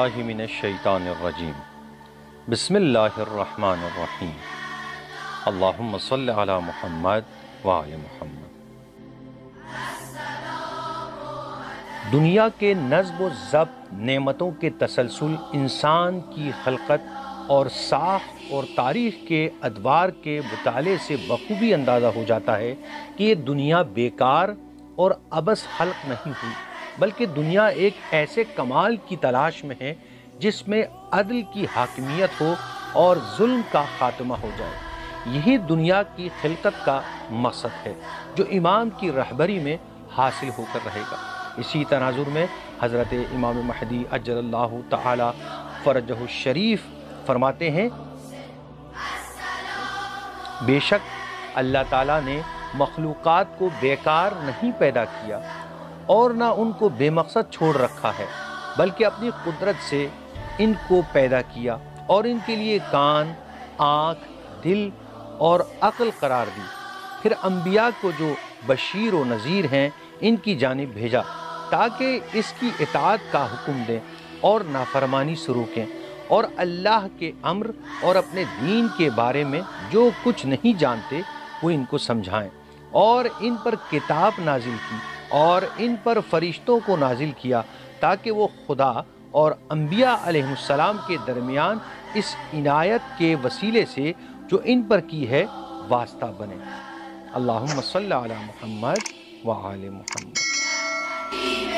बिल्लाहि मिनश्शैतानिर्रजीम बिस्मिल्लाहिर्रहमानिर्रहीम अल्लाहुम्मा सल्लि अला मुहम्मद व आले मुहम्मद। दुनिया के नज़्म व ज़ब्त नेमतों के तसलसल, इंसान की खलकत और साख और तारीख़ के अदवार के मुताले से बखूबी अंदाज़ा हो जाता है कि ये दुनिया बेकार और अबस खल्क नहीं हुई, बल्कि दुनिया एक ऐसे कमाल की तलाश में है जिसमें अदल की हाकिमियत हो और जुल्म का खात्मा हो जाए। यही दुनिया की खिलकत का मकसद है जो इमाम की रहबरी में हासिल होकर रहेगा। इसी तनाजुर में हज़रत इमाम महदी अज्जलल्लाहु तआला फ़रजहु शरीफ फरमाते हैं, बेशक अल्लाह ताला ने मखलूक़ात को बेकार नहीं पैदा किया और ना उनको बेमकसद छोड़ रखा है, बल्कि अपनी कुदरत से इनको पैदा किया और इनके लिए कान, आँख, दिल और अक्ल करार दी। फिर अम्बिया को जो बशीर व नज़ीर हैं इनकी जानिब भेजा ताकि इसकी इताअत का हुक्म दें और नाफरमानी से रोकें और अल्लाह के अम्र और अपने दीन के बारे में जो कुछ नहीं जानते वो इनको समझाएं, और इन पर किताब नाजिल की और इन पर फरिश्तों को नाजिल किया ताकि वो खुदा और अम्बिया अलैहिमुस्सलाम के दरमियान इस इनायत के वसीले से जो इन पर की है वास्ता बने। अल्लाहुम्मा सल्लि अला मुहम्मद व आले मुहम्मद।